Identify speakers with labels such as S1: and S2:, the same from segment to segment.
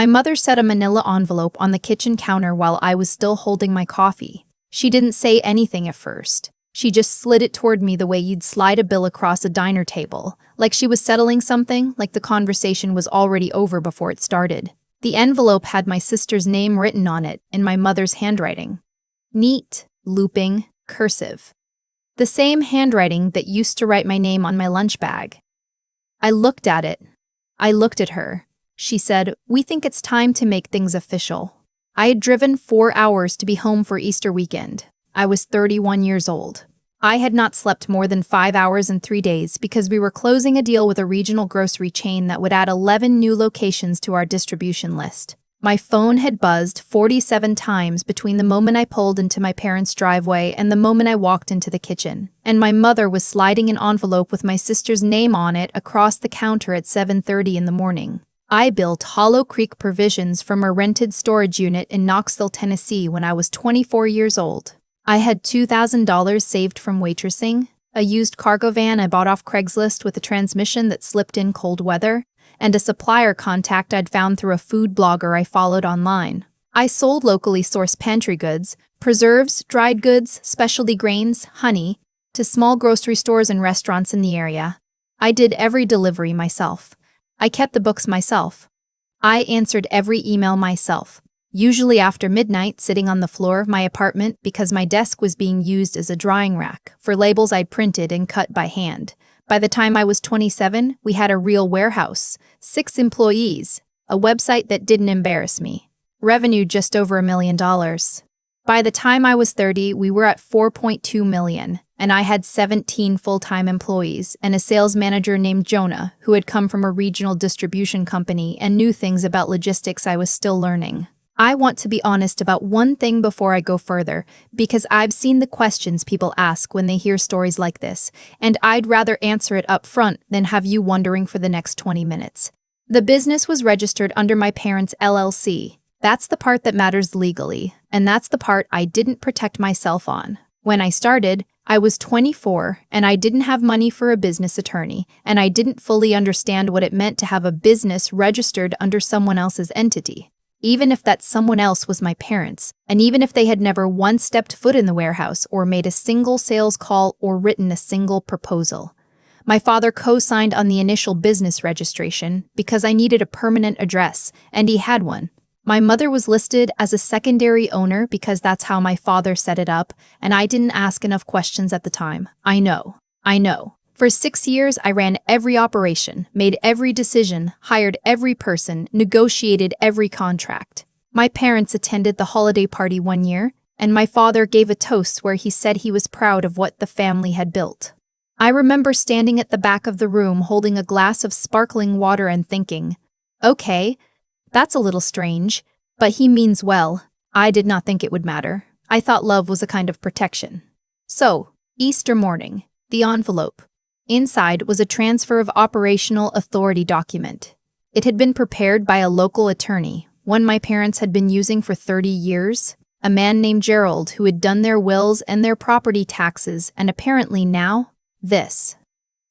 S1: My mother set a manila envelope on the kitchen counter while I was still holding my coffee. She didn't say anything at first. She just slid it toward me the way you'd slide a bill across a diner table, like she was settling something, like the conversation was already over before it started. The envelope had my sister's name written on it in my mother's handwriting. Neat, looping, cursive. The same handwriting that used to write my name on my lunch bag. I looked at it. I looked at her. She said, "We think it's time to make things official." I had driven 4 hours to be home for Easter weekend. I was 31 years old. I had not slept more than 5 hours in 3 days because we were closing a deal with a regional grocery chain that would add 11 new locations to our distribution list. My phone had buzzed 47 times between the moment I pulled into my parents' driveway and the moment I walked into the kitchen, and my mother was sliding an envelope with my sister's name on it across the counter at 7:30 in the morning. I built Hollow Creek Provisions from a rented storage unit in Knoxville, Tennessee when I was 24 years old. I had $2,000 saved from waitressing, a used cargo van I bought off Craigslist with a transmission that slipped in cold weather, and a supplier contact I'd found through a food blogger I followed online. I sold locally sourced pantry goods, preserves, dried goods, specialty grains, honey, to small grocery stores and restaurants in the area. I did every delivery myself. I kept the books myself. I answered every email myself, usually after midnight sitting on the floor of my apartment because my desk was being used as a drying rack for labels I'd printed and cut by hand. By the time I was 27, we had a real warehouse, 6 employees, a website that didn't embarrass me, revenue just over $1 million. By the time I was 30, we were at 4.2 million, and I had 17 full-time employees and a sales manager named Jonah who had come from a regional distribution company and knew things about logistics I was still learning. I want to be honest about one thing before I go further, because I've seen the questions people ask when they hear stories like this, and I'd rather answer it up front than have you wondering for the next 20 minutes. The business was registered under my parents' LLC. That's the part that matters legally, and that's the part I didn't protect myself on. When I started, I was 24, and I didn't have money for a business attorney, and I didn't fully understand what it meant to have a business registered under someone else's entity. Even if that someone else was my parents, and even if they had never once stepped foot in the warehouse or made a single sales call or written a single proposal. My father co-signed on the initial business registration because I needed a permanent address, and he had one. My mother was listed as a secondary owner because that's how my father set it up, and I didn't ask enough questions at the time. I know. For 6 years, I ran every operation, made every decision, hired every person, negotiated every contract. My parents attended the holiday party one year, and my father gave a toast where he said he was proud of what the family had built. I remember standing at the back of the room holding a glass of sparkling water and thinking, okay, that's a little strange, but he means well. I did not think it would matter. I thought love was a kind of protection. So, Easter morning, the envelope. Inside was a transfer of operational authority document. It had been prepared by a local attorney, one my parents had been using for 30 years, a man named Gerald who had done their wills and their property taxes, and apparently now, this.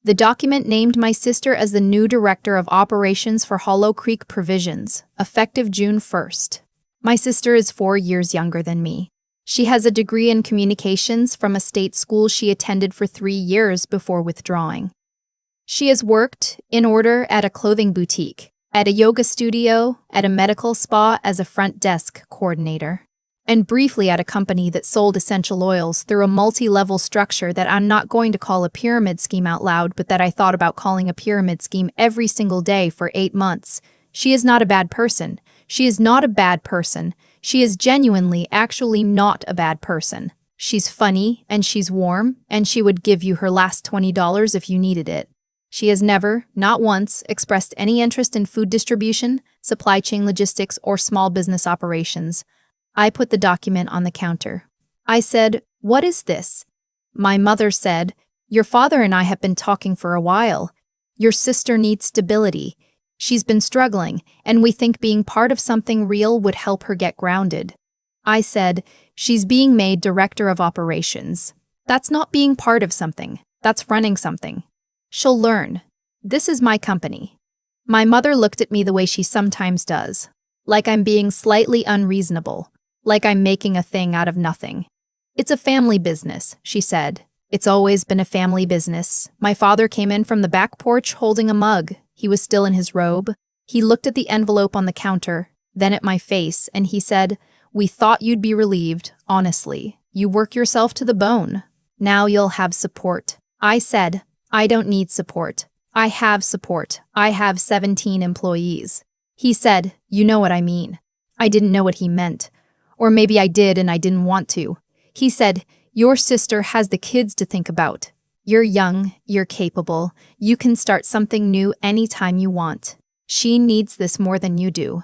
S1: The document named my sister as the new director of operations for Hollow Creek Provisions, effective June 1st. My sister is 4 years younger than me. She has a degree in communications from a state school she attended for 3 years before withdrawing. She has worked, in order, at a clothing boutique, at a yoga studio, at a medical spa as a front desk coordinator, and briefly at a company that sold essential oils through a multi-level structure that I'm not going to call a pyramid scheme out loud, but that I thought about calling a pyramid scheme every single day for 8 months. She is not a bad person. She is not a bad person. She is genuinely, actually not a bad person. She's funny, and she's warm, and she would give you her last $20 if you needed it. She has never, not once, expressed any interest in food distribution, supply chain logistics, or small business operations. I put the document on the counter. I said, "What is this?" My mother said, "Your father and I have been talking for a while. Your sister needs stability. She's been struggling, and we think being part of something real would help her get grounded." I said, "She's being made director of operations. That's not being part of something. That's running something. She'll learn. This is my company." My mother looked at me the way she sometimes does. Like I'm being slightly unreasonable. Like I'm making a thing out of nothing. It's a family business, she said. It's always been a family business. My father came in from the back porch holding a mug. He was still in his robe. He looked at the envelope on the counter, then at my face, and he said, "We thought you'd be relieved, honestly. You work yourself to the bone. Now you'll have support." I said, "I don't need support. I have support. I have 17 employees." He said, "You know what I mean." I didn't know what he meant. Or maybe I did and I didn't want to. He said, "Your sister has the kids to think about. You're young, you're capable. You can start something new anytime you want. She needs this more than you do."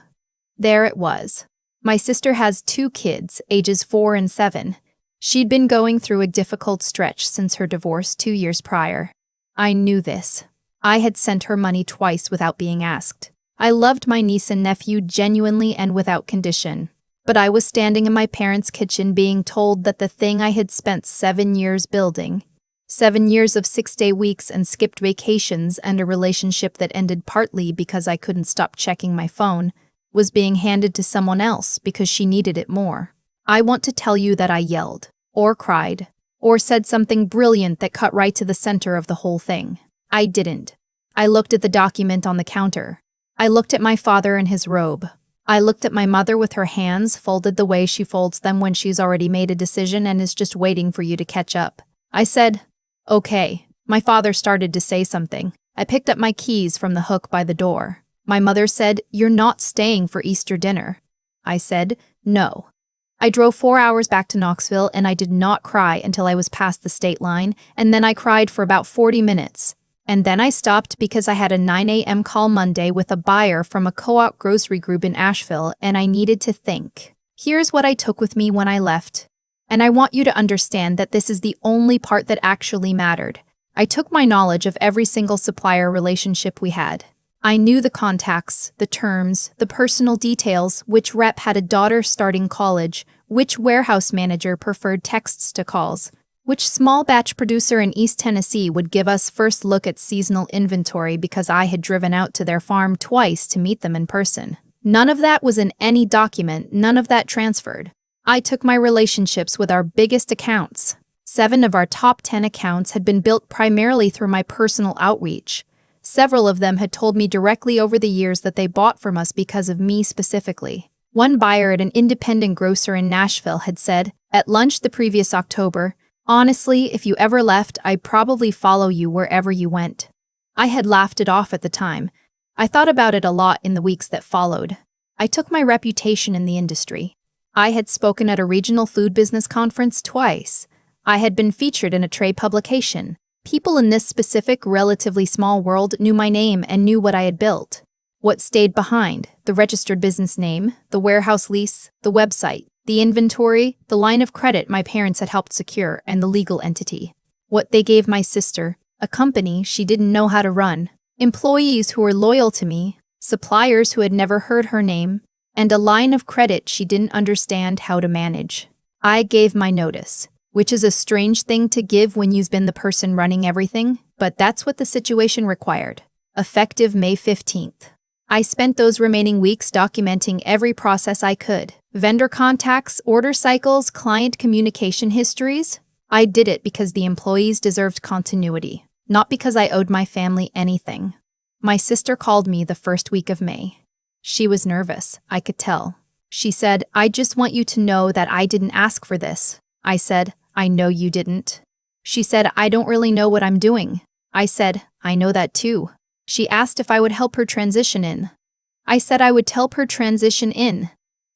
S1: There it was. My sister has 2 kids, ages 4 and 7. She'd been going through a difficult stretch since her divorce 2 years prior. I knew this. I had sent her money twice without being asked. I loved my niece and nephew genuinely and without condition. But I was standing in my parents' kitchen being told that the thing I had spent 7 years building, 7 years of 6-day weeks and skipped vacations and a relationship that ended partly because I couldn't stop checking my phone, was being handed to someone else because she needed it more. I want to tell you that I yelled, or cried, or said something brilliant that cut right to the center of the whole thing. I didn't. I looked at the document on the counter. I looked at my father in his robe. I looked at my mother with her hands folded the way she folds them when she's already made a decision and is just waiting for you to catch up. I said, "Okay." My father started to say something. I picked up my keys from the hook by the door. My mother said, "You're not staying for Easter dinner." I said, "No." I drove 4 hours back to Knoxville and I did not cry until I was past the state line, and then I cried for about 40 minutes. And then I stopped because I had a 9 a.m. call Monday with a buyer from a co-op grocery group in Asheville and I needed to think. Here's what I took with me when I left. And I want you to understand that this is the only part that actually mattered. I took my knowledge of every single supplier relationship we had. I knew the contacts, the terms, the personal details, which rep had a daughter starting college, which warehouse manager preferred texts to calls, which small batch producer in East Tennessee would give us first look at seasonal inventory because I had driven out to their farm twice to meet them in person. None of that was in any document, none of that transferred. I took my relationships with our biggest accounts. 7 of our top 10 accounts had been built primarily through my personal outreach. Several of them had told me directly over the years that they bought from us because of me specifically. One buyer at an independent grocer in Nashville had said, at lunch the previous October, "Honestly, if you ever left, I'd probably follow you wherever you went." I had laughed it off at the time. I thought about it a lot in the weeks that followed. I took my reputation in the industry. I had spoken at a regional food business conference twice. I had been featured in a trade publication. People in this specific, relatively small world knew my name and knew what I had built. What stayed behind: the registered business name, the warehouse lease, the website, the inventory, the line of credit my parents had helped secure, and the legal entity. What they gave my sister: a company she didn't know how to run, employees who were loyal to me, suppliers who had never heard her name, and a line of credit she didn't understand how to manage. I gave my notice, which is a strange thing to give when you've been the person running everything, but that's what the situation required. Effective May 15th. I spent those remaining weeks documenting every process I could. Vendor contacts, order cycles, client communication histories. I did it because the employees deserved continuity, not because I owed my family anything. My sister called me the first week of May. She was nervous, I could tell. She said, "I just want you to know that I didn't ask for this." I said, "I know you didn't." She said, "I don't really know what I'm doing." I said, "I know that too." She asked if I would help her transition in. I said I would help her transition in.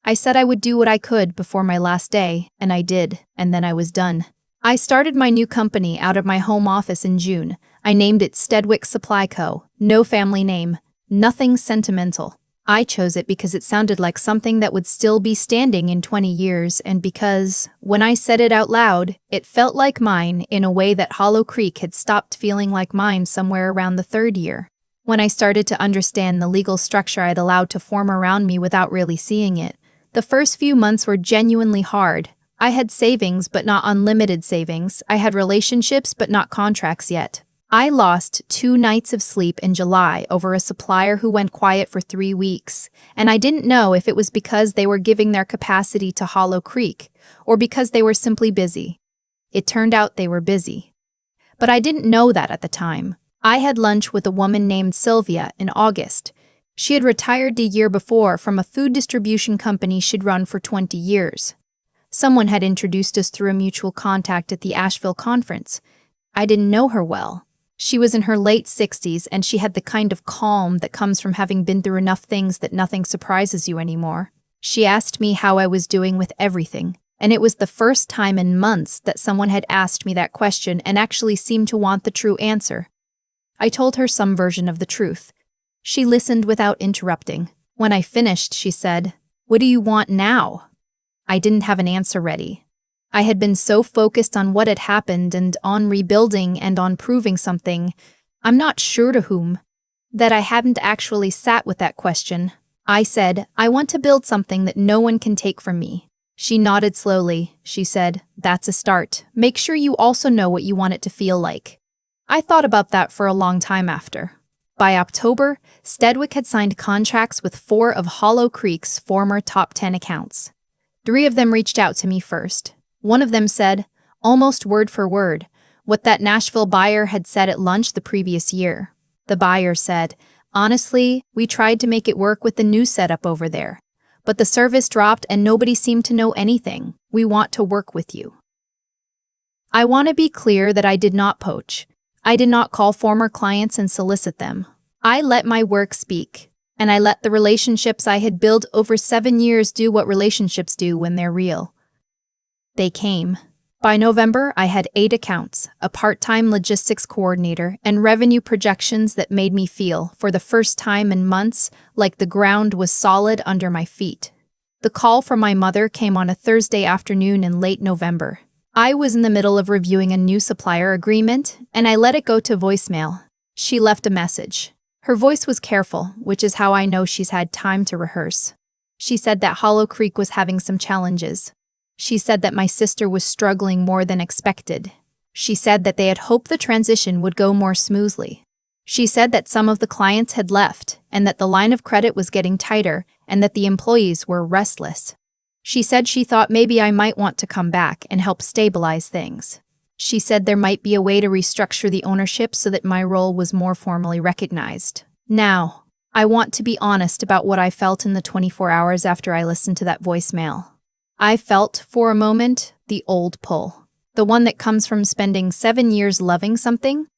S1: I said I would do what I could before my last day, and I did, and then I was done. I started my new company out of my home office in June. I named it Stedwick Supply Co. No family name, nothing sentimental. I chose it because it sounded like something that would still be standing in 20 years, and because, when I said it out loud, it felt like mine in a way that Hollow Creek had stopped feeling like mine somewhere around the 3rd year. When I started to understand the legal structure I'd allowed to form around me without really seeing it, the first few months were genuinely hard. I had savings but not unlimited savings. I had relationships but not contracts yet. I lost 2 nights of sleep in July over a supplier who went quiet for 3 weeks, and I didn't know if it was because they were giving their capacity to Hollow Creek or because they were simply busy. It turned out they were busy. But I didn't know that at the time. I had lunch with a woman named Sylvia in August. She had retired the year before from a food distribution company she'd run for 20 years. Someone had introduced us through a mutual contact at the Asheville conference. I didn't know her well. She was in her late 60s, and she had the kind of calm that comes from having been through enough things that nothing surprises you anymore. She asked me how I was doing with everything, and it was the first time in months that someone had asked me that question and actually seemed to want the true answer. I told her some version of the truth. She listened without interrupting. When I finished, she said, "What do you want now?" I didn't have an answer ready. I had been so focused on what had happened and on rebuilding and on proving something, I'm not sure to whom, that I hadn't actually sat with that question. I said, "I want to build something that no one can take from me." She nodded slowly. She said, "That's a start. Make sure you also know what you want it to feel like." I thought about that for a long time after. By October, Stedwick had signed contracts with 4 of Hollow Creek's former top 10 accounts. 3 of them reached out to me first. One of them said, almost word for word, what that Nashville buyer had said at lunch the previous year. The buyer said, "Honestly, we tried to make it work with the new setup over there. But the service dropped and nobody seemed to know anything. We want to work with you." I want to be clear that I did not poach. I did not call former clients and solicit them. I let my work speak, and I let the relationships I had built over 7 years do what relationships do when they're real. They came. By November, I had 8 accounts, a part-time logistics coordinator, and revenue projections that made me feel, for the first time in months, like the ground was solid under my feet. The call from my mother came on a Thursday afternoon in late November. I was in the middle of reviewing a new supplier agreement, and I let it go to voicemail. She left a message. Her voice was careful, which is how I know she's had time to rehearse. She said that Hollow Creek was having some challenges. She said that my sister was struggling more than expected. She said that they had hoped the transition would go more smoothly. She said that some of the clients had left, and that the line of credit was getting tighter, and that the employees were restless. She said she thought maybe I might want to come back and help stabilize things. She said there might be a way to restructure the ownership so that my role was more formally recognized. Now, I want to be honest about what I felt in the 24 hours after I listened to that voicemail. I felt, for a moment, the old pull. The one that comes from spending 7 years loving something.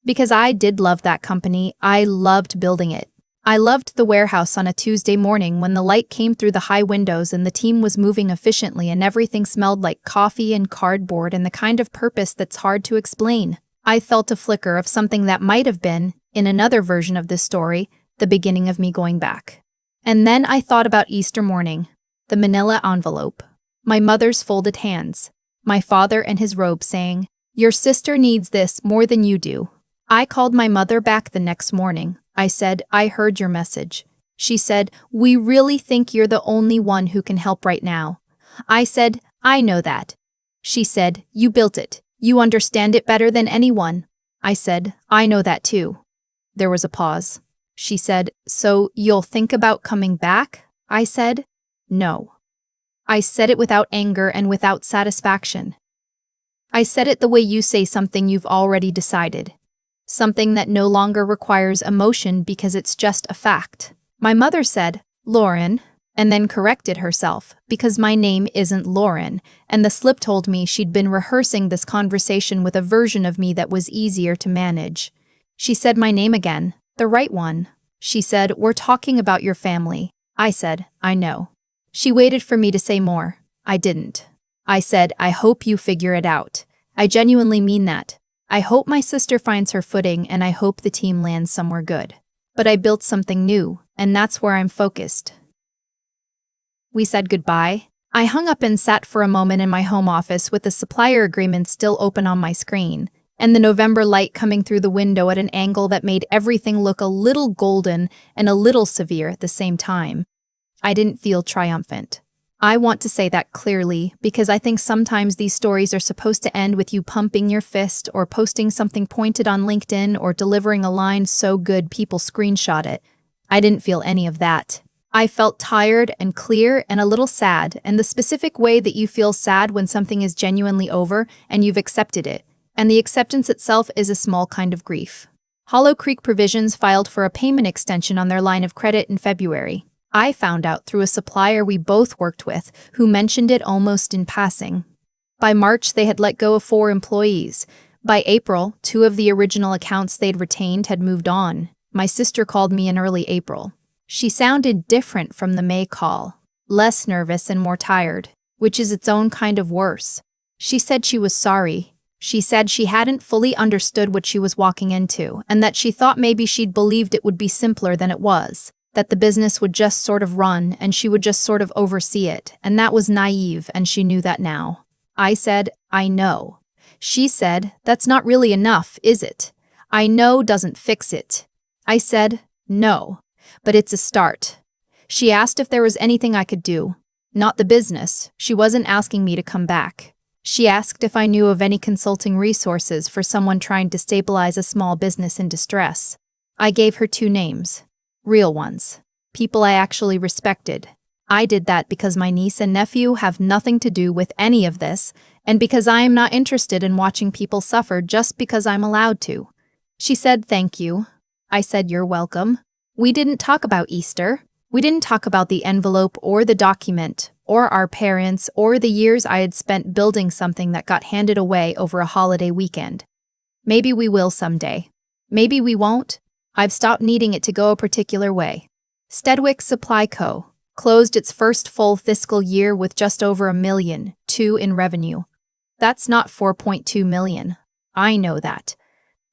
S1: Because I did love that company, I loved building it. I loved the warehouse on a Tuesday morning when the light came through the high windows and the team was moving efficiently and everything smelled like coffee and cardboard and the kind of purpose that's hard to explain. I felt a flicker of something that might have been, in another version of this story, the beginning of me going back. And then I thought about Easter morning, the manila envelope, my mother's folded hands, my father and his robe saying, "Your sister needs this more than you do." I called my mother back the next morning. I said, "I heard your message." She said, "We really think you're the only one who can help right now." I said, "I know that." She said, "You built it. You understand it better than anyone." I said, "I know that too." There was a pause. She said, "So you'll think about coming back?" I said, "No." I said it without anger and without satisfaction. I said it the way you say something you've already decided. Something that no longer requires emotion because it's just a fact. My mother said, "Lauren," and then corrected herself because my name isn't Lauren, and the slip told me she'd been rehearsing this conversation with a version of me that was easier to manage. She said my name again, the right one. She said, "We're talking about your family." I said, "I know." She waited for me to say more. I didn't. I said, "I hope you figure it out. I genuinely mean that. I hope my sister finds her footing and I hope the team lands somewhere good. But I built something new, and that's where I'm focused." We said goodbye. I hung up and sat for a moment in my home office with the supplier agreement still open on my screen, and the November light coming through the window at an angle that made everything look a little golden and a little severe at the same time. I didn't feel triumphant. I want to say that clearly because I think sometimes these stories are supposed to end with you pumping your fist or posting something pointed on LinkedIn or delivering a line so good people screenshot it. I didn't feel any of that. I felt tired and clear and a little sad, and the specific way that you feel sad when something is genuinely over and you've accepted it. And the acceptance itself is a small kind of grief. Hollow Creek Provisions filed for a payment extension on their line of credit in February. I found out through a supplier we both worked with, who mentioned it almost in passing. By March, they had let go of 4 employees. By April, 2 of the original accounts they'd retained had moved on. My sister called me in early April. She sounded different from the May call, less nervous and more tired, which is its own kind of worse. She said she was sorry. She said she hadn't fully understood what she was walking into, and that she thought maybe she'd believed it would be simpler than it was. That the business would just sort of run and she would just sort of oversee it, and that was naive, and she knew that now. I said, I know. She said, that's not really enough, is it? I know doesn't fix it. I said, no, but it's a start. She asked if there was anything I could do. Not the business. She wasn't asking me to come back. She asked if I knew of any consulting resources for someone trying to stabilize a small business in distress. I gave her 2 names. Real ones. People I actually respected. I did that because my niece and nephew have nothing to do with any of this, and because I am not interested in watching people suffer just because I'm allowed to. She said thank you. I said you're welcome. We didn't talk about Easter. We didn't talk about the envelope or the document, or our parents, or the years I had spent building something that got handed away over a holiday weekend. Maybe we will someday. Maybe we won't. I've stopped needing it to go a particular way. Stedwick Supply Co. closed its first full fiscal year with just over $1.2 million in revenue. That's not $4.2 million. I know that.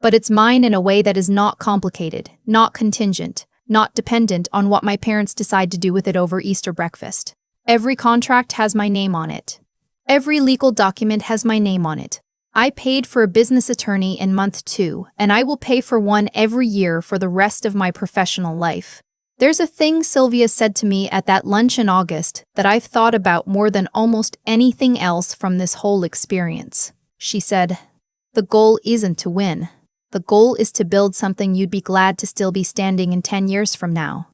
S1: But it's mine in a way that is not complicated, not contingent, not dependent on what my parents decide to do with it over Easter breakfast. Every contract has my name on it. Every legal document has my name on it. I paid for a business attorney in month 2, and I will pay for one every year for the rest of my professional life. There's a thing Sylvia said to me at that lunch in August that I've thought about more than almost anything else from this whole experience. She said, the goal isn't to win. The goal is to build something you'd be glad to still be standing in 10 years from now.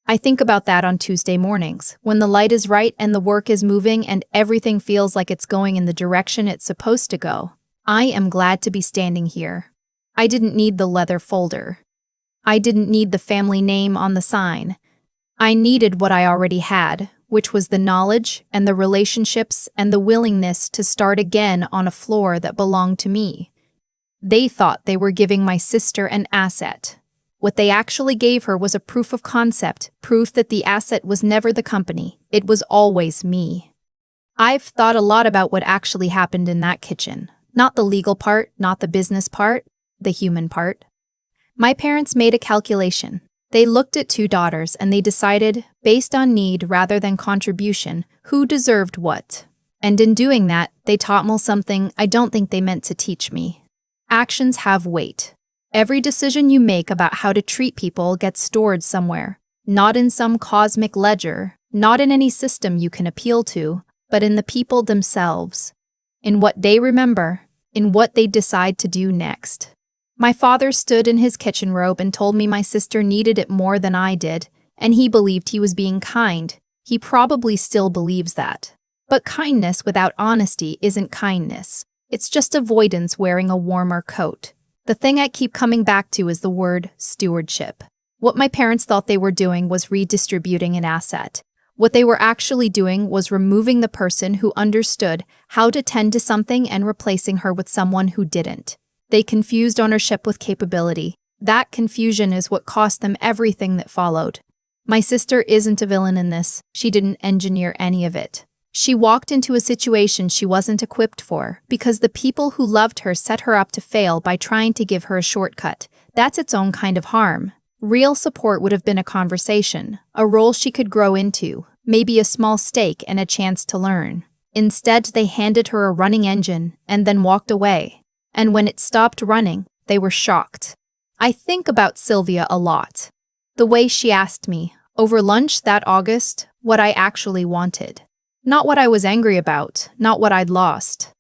S1: I think about that on Tuesday mornings, when the light is right and the work is moving and everything feels like it's going in the direction it's supposed to go. I am glad to be standing here. I didn't need the leather folder. I didn't need the family name on the sign. I needed what I already had, which was the knowledge and the relationships and the willingness to start again on a floor that belonged to me. They thought they were giving my sister an asset. What they actually gave her was a proof of concept, proof that the asset was never the company, it was always me. I've thought a lot about what actually happened in that kitchen. Not the legal part, not the business part, the human part. My parents made a calculation. They looked at 2 daughters and they decided, based on need rather than contribution, who deserved what. And in doing that, they taught me something I don't think they meant to teach me. Actions have weight. Every decision you make about how to treat people gets stored somewhere, not in some cosmic ledger, not in any system you can appeal to, but in the people themselves, in what they remember, in what they decide to do next. My father stood in his kitchen robe and told me my sister needed it more than I did, and he believed he was being kind. He probably still believes that. But kindness without honesty isn't kindness. It's just avoidance wearing a warmer coat. The thing I keep coming back to is the word stewardship. What my parents thought they were doing was redistributing an asset. What they were actually doing was removing the person who understood how to tend to something and replacing her with someone who didn't. They confused ownership with capability. That confusion is what cost them everything that followed. My sister isn't a villain in this. She didn't engineer any of it. She walked into a situation she wasn't equipped for because the people who loved her set her up to fail by trying to give her a shortcut. That's its own kind of harm. Real support would have been a conversation, a role she could grow into, maybe a small stake and a chance to learn. Instead, they handed her a running engine and then walked away. And when it stopped running, they were shocked. I think about Sylvia a lot. The way she asked me, over lunch that August, what I actually wanted. Not what I was angry about, not what I'd lost.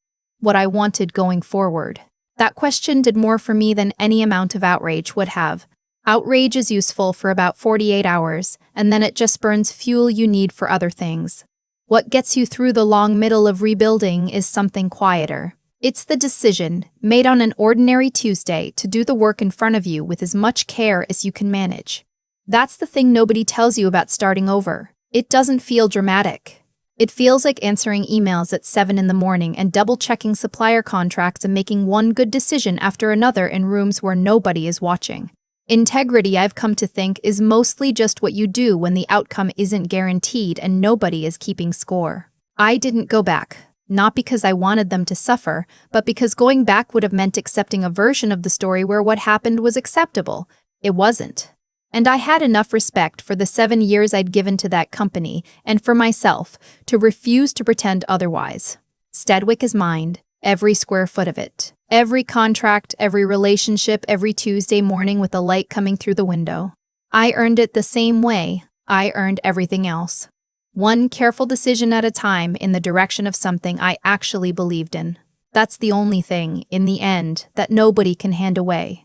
S1: What I wanted going forward. That question did more for me than any amount of outrage would have. Outrage is useful for about 48 hours, and then it just burns fuel you need for other things. What gets you through the long middle of rebuilding is something quieter. It's the decision, made on an ordinary Tuesday, to do the work in front of you with as much care as you can manage. That's the thing nobody tells you about starting over. It doesn't feel dramatic. It feels like answering emails at 7 in the morning and double-checking supplier contracts and making one good decision after another in rooms where nobody is watching. Integrity, I've come to think, is mostly just what you do when the outcome isn't guaranteed and nobody is keeping score. I didn't go back, not because I wanted them to suffer, but because going back would have meant accepting a version of the story where what happened was acceptable. It wasn't. And I had enough respect for the 7 years I'd given to that company, and for myself, to refuse to pretend otherwise. Stedwick is mine, every square foot of it. Every contract, every relationship, every Tuesday morning with the light coming through the window. I earned it the same way I earned everything else. One careful decision at a time in the direction of something I actually believed in. That's the only thing, in the end, that nobody can hand away.